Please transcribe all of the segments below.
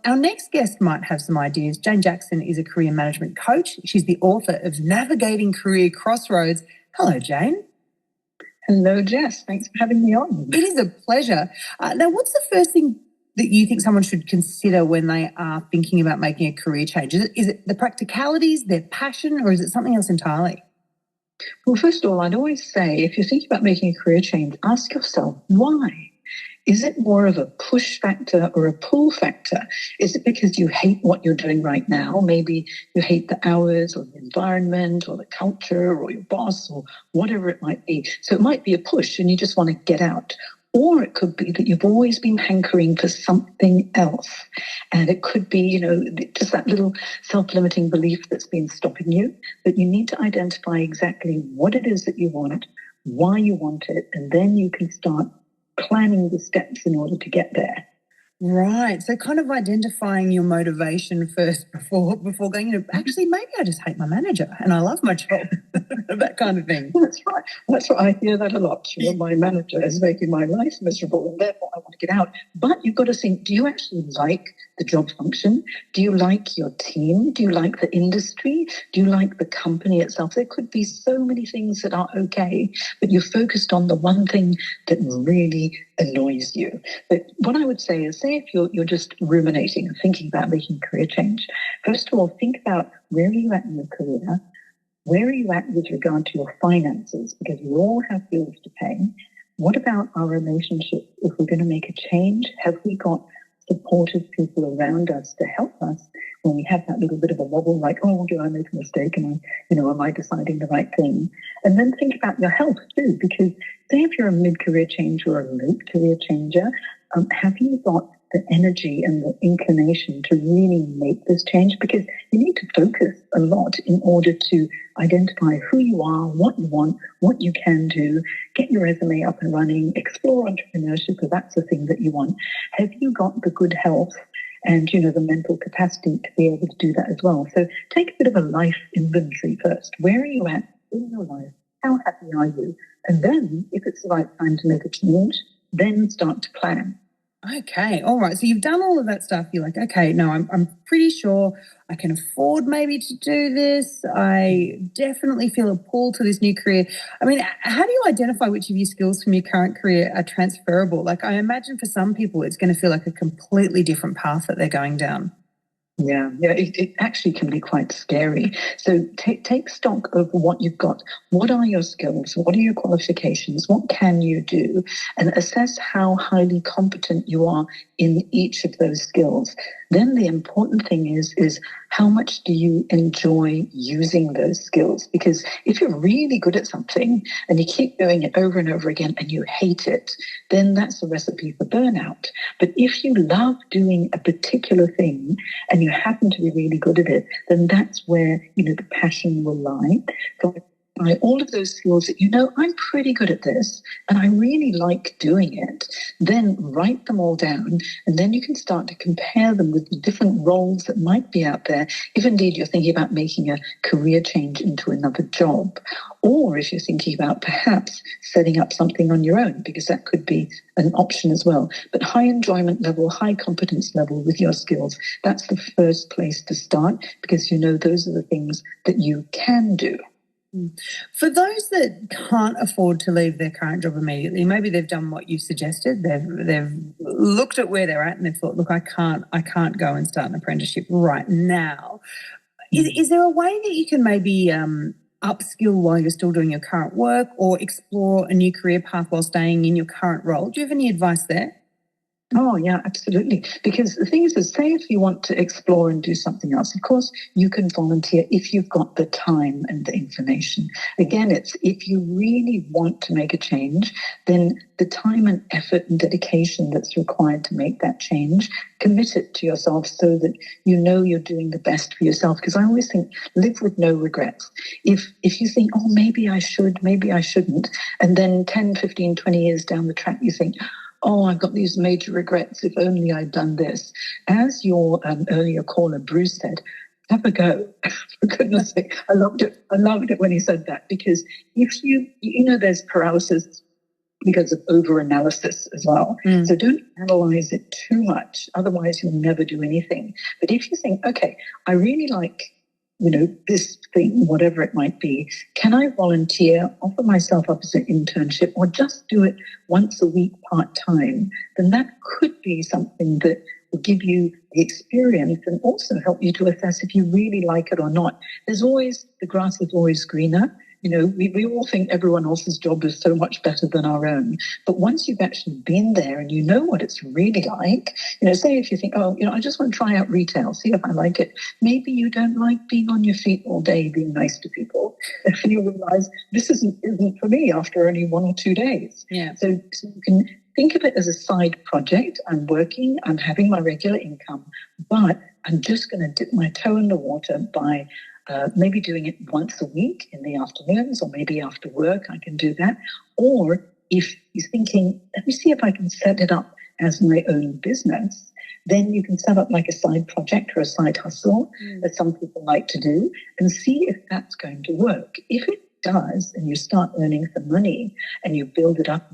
Our next guest might have some ideas. Jane Jackson is a career management coach. She's the author of Navigating Career Crossroads. Hello, Jane. Hello, Jess. Thanks for having me on. It is a pleasure. Now, what's the first thing that you think someone should consider when they are thinking about making a career change? Is it the practicalities, their passion, or is it something else entirely? Well, first of all, I'd always say, if you're thinking about making a career change, ask yourself, why? Is it more of a push factor or a pull factor? Is it because you hate what you're doing right now? Maybe you hate the hours or the environment or the culture or your boss or whatever it might be. So it might be a push and you just want to get out. Or it could be that you've always been hankering for something else. And it could be, just that little self-limiting belief that's been stopping you. But you need to identify exactly what it is that you want, why you want it, and then you can start planning the steps in order to get there. Right. So kind of identifying your motivation first before going, actually, maybe I just hate my manager and I love my job, that kind of thing. That's right. That's right. I hear that a lot. My manager is making my life miserable and therefore I want to get out. But you've got to think, do you actually like the job function? Do you like your team? Do you like the industry? Do you like the company itself? There could be so many things that are okay, but you're focused on the one thing that really annoys you. But what I would say is, say if you're just ruminating and thinking about making a career change, first of all, think about where are you at in your career? Where are you at with regard to your finances? Because we all have bills to pay. What about our relationship? If we're going to make a change, have we got supportive people around us to help us when we have that little bit of a wobble, like, oh, do I make a mistake? And am I deciding the right thing? And then think about your health too, because say if you're a mid-career changer or a late career changer, have you got the energy and the inclination to really make this change? Because you need to focus a lot in order to identify who you are, what you want, what you can do, get your resume up and running, explore entrepreneurship if that's the thing that you want. Have you got the good health and, the mental capacity to be able to do that as well? So take a bit of a life inventory first. Where are you at in your life? How happy are you? And then, if it's the right time to make a change, then start to plan. Okay, all right. So you've done all of that stuff. You're like, okay, no, I'm pretty sure I can afford maybe to do this. I definitely feel a pull to this new career. I mean, how do you identify which of your skills from your current career are transferable? Like, I imagine for some people, it's going to feel like a completely different path that they're going down. Yeah, it actually can be quite scary. So take stock of what you've got. What are your skills? What are your qualifications? What can you do? And assess how highly competent you are in each of those skills. Then the important thing is how much do you enjoy using those skills? Because if you're really good at something and you keep doing it over and over again and you hate it, then that's a recipe for burnout. But if you love doing a particular thing and you happen to be really good at it, then that's where, the passion will lie. So all of those skills that, I'm pretty good at this and I really like doing it, then write them all down and then you can start to compare them with the different roles that might be out there, if indeed you're thinking about making a career change into another job, or if you're thinking about perhaps setting up something on your own, because that could be an option as well. But high enjoyment level, high competence level with your skills, that's the first place to start, because those are the things that you can do. For those that can't afford to leave their current job immediately, maybe they've done what you've suggested. They've looked at where they're at and they've thought, look, I can't go and start an apprenticeship right now. Is there a way that you can maybe upskill while you're still doing your current work, or explore a new career path while staying in your current role? Do you have any advice there? Oh, yeah, absolutely. Because the thing is, say if you want to explore and do something else, of course, you can volunteer if you've got the time and the information. Again, it's if you really want to make a change, then the time and effort and dedication that's required to make that change, commit it to yourself so that you're doing the best for yourself. Because I always think, live with no regrets. If you think, oh, maybe I should, maybe I shouldn't, and then 10, 15, 20 years down the track, you think, oh, I've got these major regrets, if only I'd done this. As your earlier caller, Bruce, said, have a go. For goodness sake, I loved it when he said that, because if there's paralysis because of over-analysis as well. So don't analyze it too much, otherwise you'll never do anything. But if you think, okay, I really like, this thing, whatever it might be, can I volunteer, offer myself up as an internship, or just do it once a week part-time, then that could be something that will give you the experience and also help you to assess if you really like it or not. The grass is always greener. We all think everyone else's job is so much better than our own. But once you've actually been there and you know what it's really like, say if you think, I just want to try out retail, see if I like it. Maybe you don't like being on your feet all day, being nice to people. If you realize this isn't for me after only 1 or 2 days. Yeah. So you can think of it as a side project. I'm working, I'm having my regular income, but I'm just going to dip my toe in the water by maybe doing it once a week in the afternoons, or maybe after work I can do that. Or if you're thinking, let me see if I can set it up as my own business, then you can set up like a side project or a side hustle, as some people like to do, and see if that's going to work. If it does, and you start earning some money and you build it up,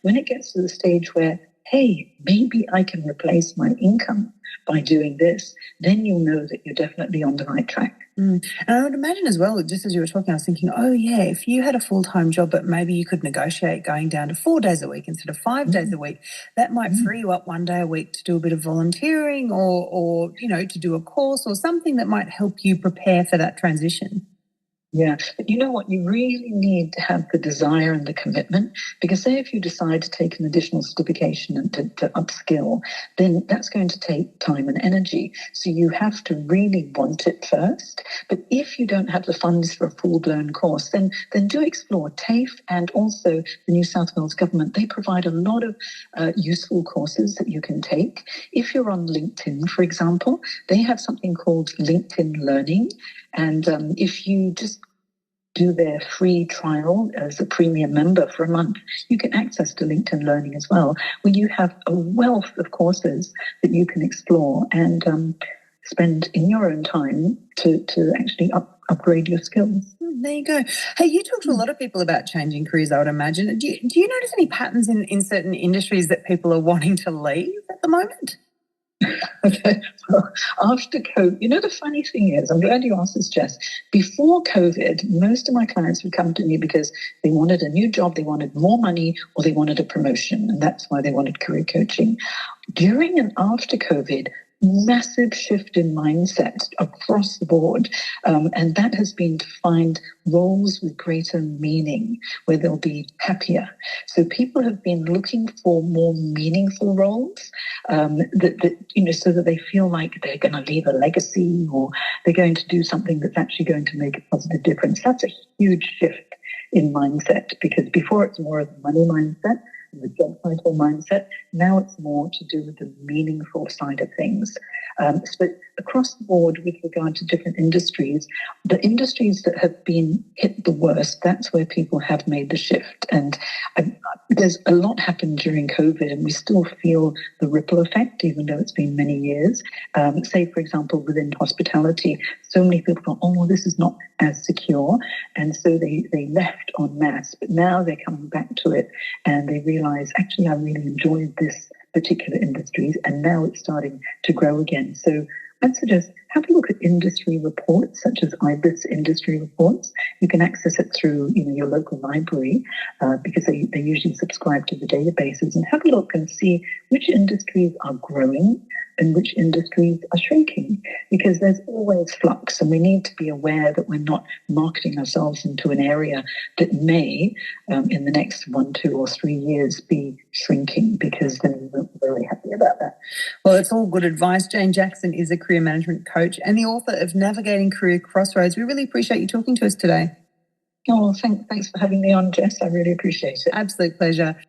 when it gets to the stage where, hey, maybe I can replace my income by doing this, then you'll know that you're definitely on the right track. And I would imagine as well, just as you were talking, I was thinking, if you had a full-time job, but maybe you could negotiate going down to 4 days a week instead of 5 days a week, that might free you up 1 day a week to do a bit of volunteering or to do a course or something that might help you prepare for that transition. Yeah, but you know what? You really need to have the desire and the commitment, because say if you decide to take an additional certification and to upskill, then that's going to take time and energy. So you have to really want it first. But if you don't have the funds for a full-blown course, then do explore TAFE and also the New South Wales government. They provide a lot of useful courses that you can take. If you're on LinkedIn, for example, they have something called LinkedIn Learning. And if you just do their free trial as a premium member for a month, you get access to LinkedIn Learning as well, where you have a wealth of courses that you can explore and spend in your own time to actually upgrade your skills. There you go. Hey, you talk to a lot of people about changing careers, I would imagine. Do you notice any patterns in certain industries that people are wanting to leave at the moment? Okay. Well, after COVID, the funny thing is, I'm glad you asked this, Jess. Before COVID, most of my clients would come to me because they wanted a new job, they wanted more money, or they wanted a promotion, and that's why they wanted career coaching. During and after COVID, massive shift in mindset across the board. And that has been to find roles with greater meaning, where they'll be happier. So people have been looking for more meaningful roles, so that they feel like they're going to leave a legacy or they're going to do something that's actually going to make a positive difference. That's a huge shift in mindset, because before it's more of the money mindset, the job title mindset. Now it's more to do with the meaningful side of things. So across the board, with regard to different industries, the industries that have been hit the worst, that's where people have made the shift. And there's a lot happened during COVID, and we still feel the ripple effect, even though it's been many years. Say, for example, within hospitality, so many people thought, oh, this is not as secure. And so they left en masse. But now they're coming back to it, and they realize, actually, I really enjoyed this particular industries, and now it's starting to grow again. So I'd suggest have a look at industry reports, such as IBIS industry reports. You can access it through your local library, because they usually subscribe to the databases, and have a look and see which industries are growing and which industries are shrinking, because there's always flux, and we need to be aware that we're not marketing ourselves into an area that may, in the next 1, 2, or 3 years, be shrinking, because then we're very happy about that. Well, it's all good advice. Jane Jackson is a career management coach and the author of Navigating Career Crossroads. We really appreciate you talking to us today. Oh, thanks for having me on, Jess. I really appreciate it. Absolute pleasure.